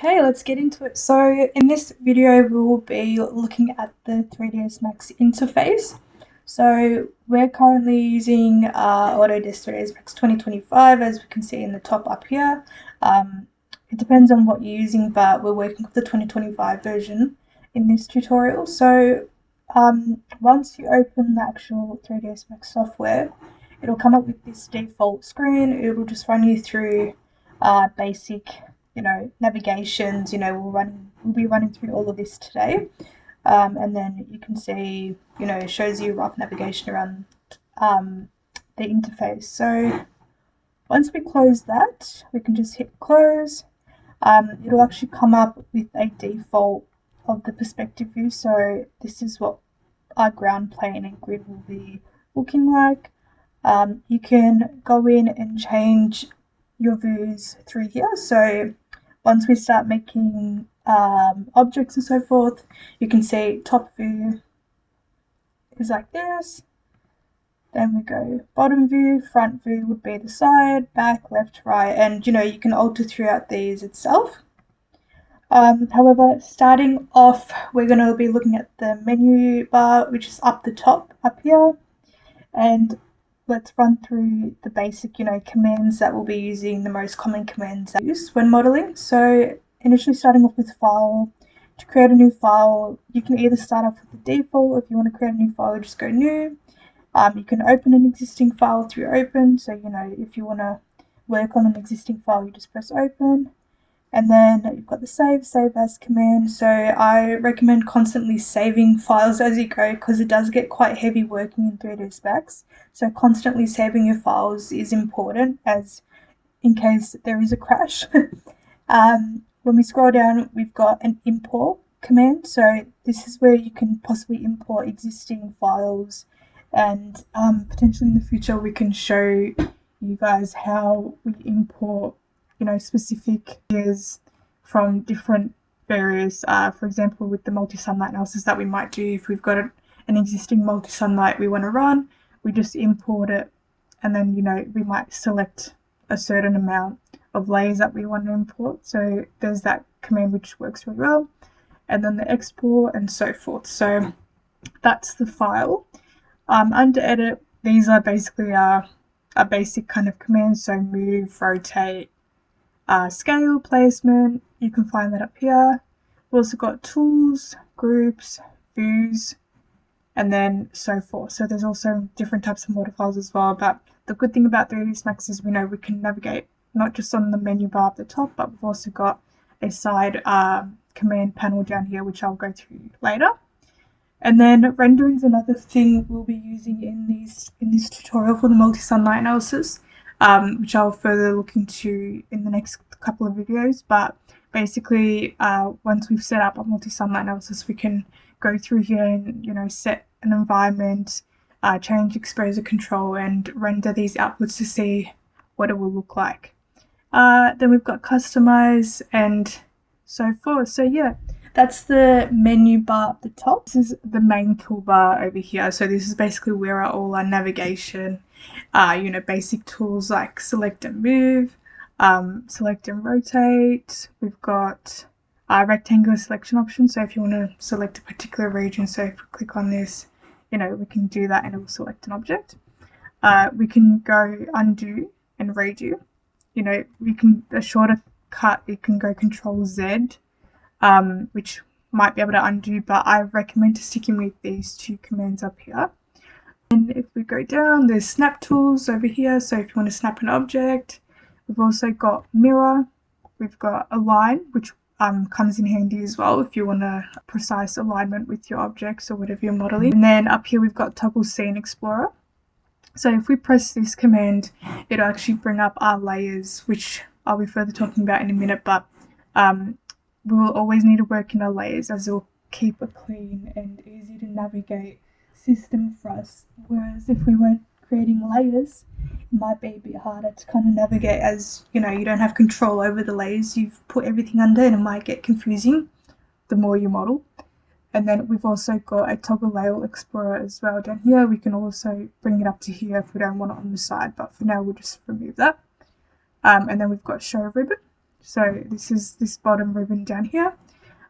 Okay, let's get into it. So in this video, we will be looking at the 3ds Max interface. So we're currently using Autodesk 3ds Max 2025, as we can see in the top up here. It depends on what you're using, but we're working with the 2025 version in this tutorial. So once you open the actual 3ds Max software, it'll come up with this default screen. It will just run you through basic navigations. We'll be running through all of this today, and then you can see, it shows you rough navigation around the interface. So once we close that, we can just hit close. It'll actually come up with a default of the perspective view. So this is what our ground plane and grid will be looking like. You can go in and change your views through here. So once we start making objects and so forth, you can see top view is like this. Then we go bottom view, front view would be the side, back, left, right, and you can alter throughout these itself. However, starting off, we're going to be looking at the menu bar, which is up the top, up here, and let's run through the basic, commands that we'll be using, the most common commands that we use when modeling. So initially starting off with file. To create a new file, you can either start off with the default. If you want to create a new file, just go new. You can open an existing file through open. So, if you want to work on an existing file, you just press open. And then you've got the save as command. So I recommend constantly saving files as you go, because it does get quite heavy working in 3ds Max. So constantly saving your files is important, as in case there is a crash. When we scroll down, we've got an import command. So this is where you can possibly import existing files, and potentially in the future we can show you guys how we import specific areas from different various, for example, with the multi-sunlight analysis that we might do. If we've got an existing multi-sunlight we want to run, we just import it, and then we might select a certain amount of layers that we want to import. So there's that command which works really well, and then the export and so forth. So that's the file. Under edit, these are basically a basic kind of commands. So move, rotate, scale, placement, you can find that up here. We've also got tools, groups, views, and then so forth. So there's also different types of model files as well. But the good thing about 3ds Max is we can navigate not just on the menu bar at the top, but we've also got a side command panel down here, which I'll go through later. And then rendering is another thing we'll be using in this tutorial for the multi-sunlight analysis, which I'll further look into in the next couple of videos. But basically, once we've set up a multi-sunlight analysis, we can go through here and set an environment, change exposure control, and render these outputs to see what it will look like. Then we've got customize and so forth. So yeah, that's the menu bar at the top. This is the main toolbar over here. So this is basically where all our navigation, basic tools like select and move, select and rotate. We've got rectangular selection option. So if you want to select a particular region, so if we click on this, we can do that and it will select an object. We can go undo and redo. We can, a shorter cut, you can go Control Z, which might be able to undo, but I recommend sticking with these two commands up here. And if we go down, there's snap tools over here. So if you want to snap an object, we've also got mirror, we've got align, which comes in handy as well if you want a precise alignment with your objects or whatever you're modeling. And then up here we've got toggle scene explorer. So if we press this command, it'll actually bring up our layers, which I'll be further talking about in a minute, but we will always need to work in our layers, as it will keep a clean and easy to navigate system for us. Whereas if we weren't creating layers, it might be a bit harder to kind of navigate, as you don't have control over the layers you've put everything under, and it might get confusing the more you model. And then we've also got a toggle layer explorer as well down here. We can also bring it up to here if we don't want it on the side, but for now we'll just remove that. And then we've got show ribbon. So this is this bottom ribbon down here.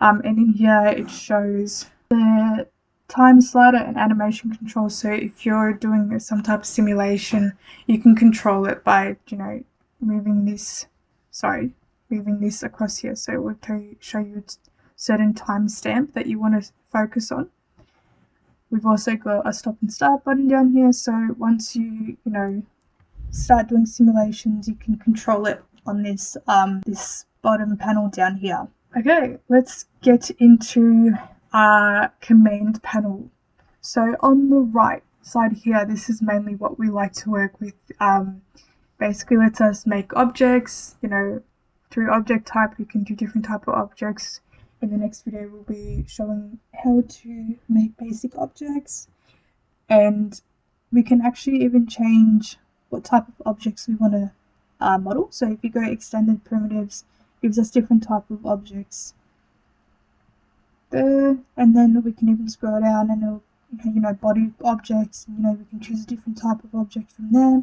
And in here it shows the time slider and animation control. So if you're doing some type of simulation, you can control it by, moving this across here. So it will show you a certain timestamp that you want to focus on. We've also got a stop and start button down here. So once you start doing simulations, you can control it on this this bottom panel down here. Okay, let's get into our command panel. So on the right side here, this is mainly what we like to work with. Basically lets us make objects, through object type we can do different type of objects. In the next video we'll be showing how to make basic objects, and we can actually even change what type of objects we want to model. So if you go extended primitives, it gives us different type of objects there, and then we can even scroll down and it'll, body objects, and we can choose a different type of object from there.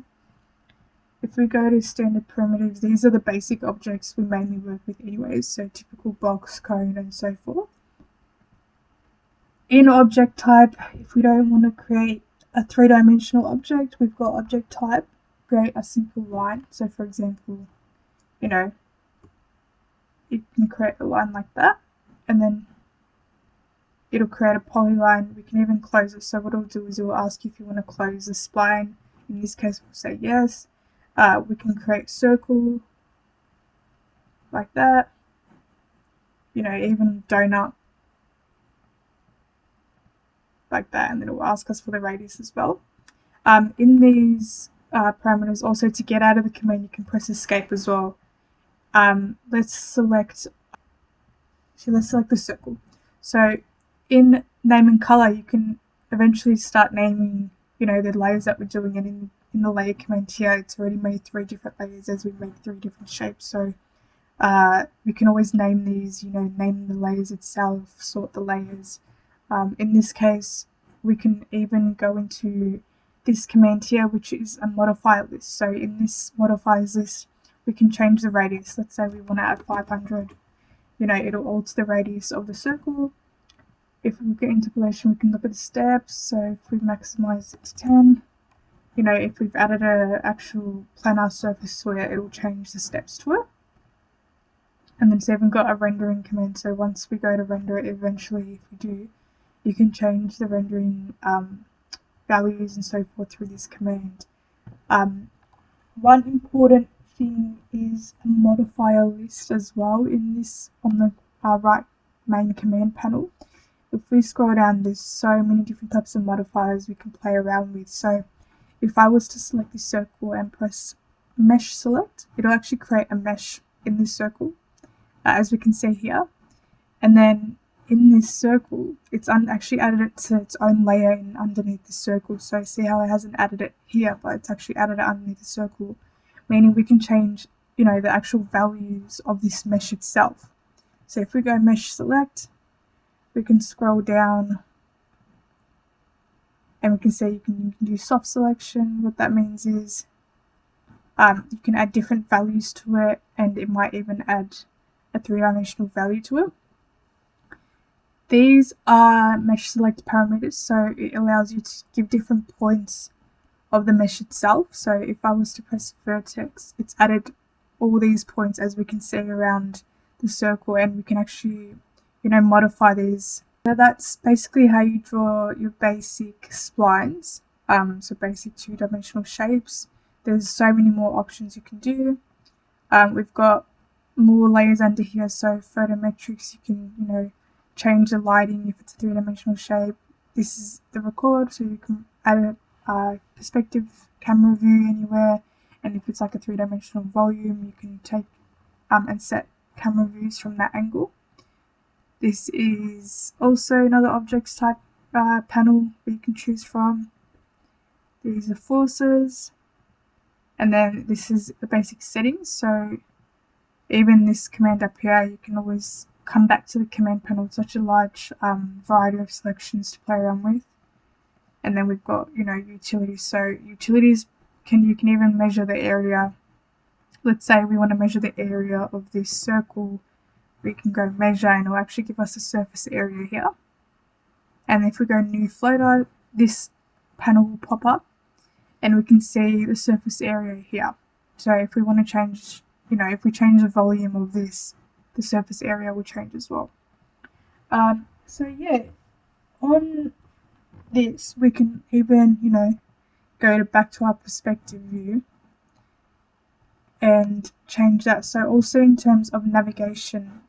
If we go to standard primitives, these are the basic objects we mainly work with anyways, so typical box, cone, and so forth. In object type, if we don't want to create a three-dimensional object, we've got object type, create a simple line. So for example, you can create a line like that, and then it'll create a polyline. We can even close it. So what it'll do is it will ask you if you want to close the spline. In this case, we'll say yes. We can create circle like that, even donut like that, and then it will ask us for the radius as well. In these parameters, also to get out of the command, you can press escape as well. Let's select the circle. So in name and color, you can eventually start naming, the layers that we're doing, and in the layer command here, it's already made 3 different layers as we made 3 different shapes. So we can always name these, name the layers itself, sort the layers. In this case, we can even go into this command here, which is a modifier list. So in this modifiers list, we can change the radius. Let's say we want to add 500. It'll alter the radius of the circle. If we get interpolation, we can look at the steps. So if we maximize it to 10, if we've added an actual planar surface to it, it'll change the steps to it. And then it's even got a rendering command. So once we go to render it, eventually, if we do, you can change the rendering values and so forth through this command. One important thing is a modifier list as well in this, on the right main command panel. If we scroll down, there's so many different types of modifiers we can play around with. So if I was to select this circle and press mesh select, it'll actually create a mesh in this circle, as we can see here. And then in this circle, it's actually added it to its own layer underneath the circle. So see how it hasn't added it here, but it's actually added it underneath the circle, meaning we can change, the actual values of this mesh itself. So if we go mesh select, we can scroll down and we can see you can do soft selection. What that means is you can add different values to it, and it might even add a 3-dimensional value to it. These are mesh select parameters, so it allows you to give different points of the mesh itself. So if I was to press vertex, it's added all these points, as we can see around the circle, and we can actually modify these. So that's basically how you draw your basic splines, so basic 2-dimensional shapes. There's so many more options you can do. We've got more layers under here, so photometrics, you can change the lighting if it's a 3-dimensional shape. This is the record, so you can add a perspective camera view anywhere, and if it's like a 3-dimensional volume, you can take and set camera views from that angle. This is also another objects type panel that you can choose from. These are forces, and then this is the basic settings. So even this command up here, you can always come back to the command panel. It's such a large variety of selections to play around with. And then we've got utilities. So utilities you can even measure the area let's say we want to measure the area of this circle, we can go measure and it'll actually give us a surface area here. And if we go new floater, this panel will pop up and we can see the surface area here. So if we want to change, if we change the volume of this, the surface area will change as well. So yeah, on this we can even, go back to our perspective view and change that. So also in terms of navigation,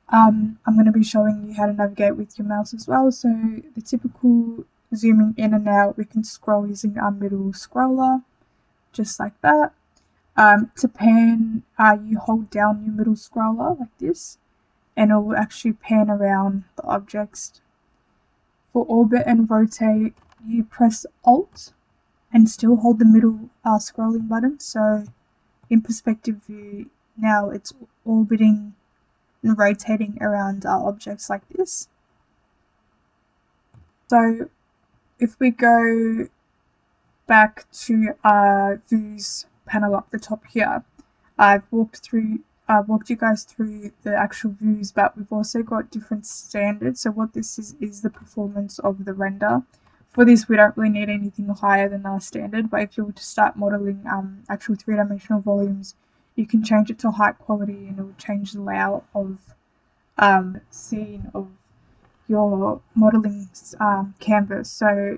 I'm going to be showing you how to navigate with your mouse as well. So the typical zooming in and out, we can scroll using our middle scroller, just like that. To pan, you hold down your middle scroller like this, and it will actually pan around the objects. For orbit and rotate, you press Alt and still hold the middle scrolling button. So in perspective view, now it's orbiting and rotating around our objects like this. So if we go back to our views panel up the top here, I've walked you guys through the actual views, but we've also got different standards. So what this is the performance of the render. For this, we don't really need anything higher than our standard, but if you were to start modeling actual three-dimensional volumes, you can change it to high quality and it will change the layout of scene of your modeling canvas. So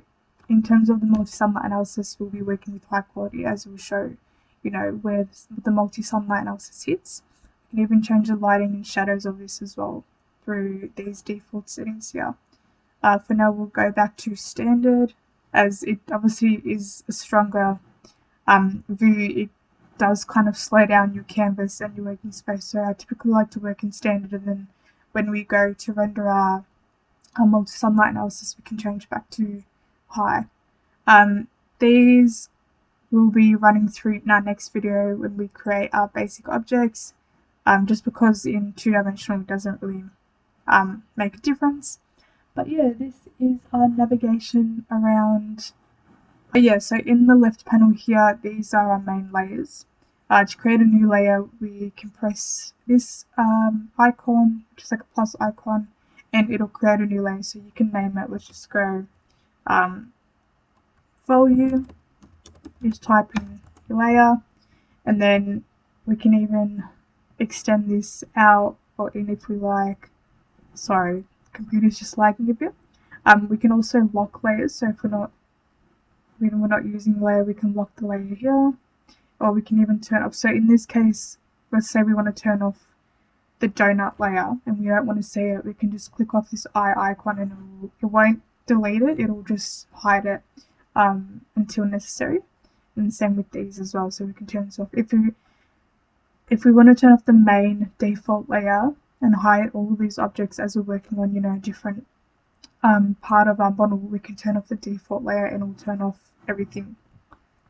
in terms of the multi-sunlight analysis, we'll be working with high quality, as we'll show, where the multi-sunlight analysis hits. You can even change the lighting and shadows of this as well through these default settings here. For now, we'll go back to standard, as it obviously is a stronger view. It does kind of slow down your canvas and your working space. So I typically like to work in standard, and then when we go to render our multi-sunlight analysis, we can change back to high. These will be running through in our next video when we create our basic objects, just because in two-dimensional it doesn't really make a difference. But yeah, this is our navigation around. So in the left panel here, these are our main layers. To create a new layer, we can press this icon, which is like a plus icon, and it'll create a new layer. So you can name it, let's just go volume, just type in your layer, and then we can even extend this out or in if we like. Sorry, the computer's just lagging a bit. We can also lock layers, so if we're not using the layer, we can lock the layer here, or we can even turn off. So in this case, let's say we want to turn off the donut layer and we don't want to see it, we can just click off this eye icon and it won't delete it, it'll just hide it until necessary. And the same with these as well, so we can turn this off. If we want to turn off the main default layer and hide all of these objects as we're working on, a different part of our model, we can turn off the default layer and it'll turn off everything.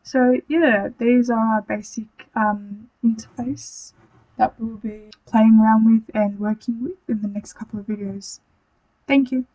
So yeah, these are our basic interface that we'll be playing around with and working with in the next couple of videos. Thank you.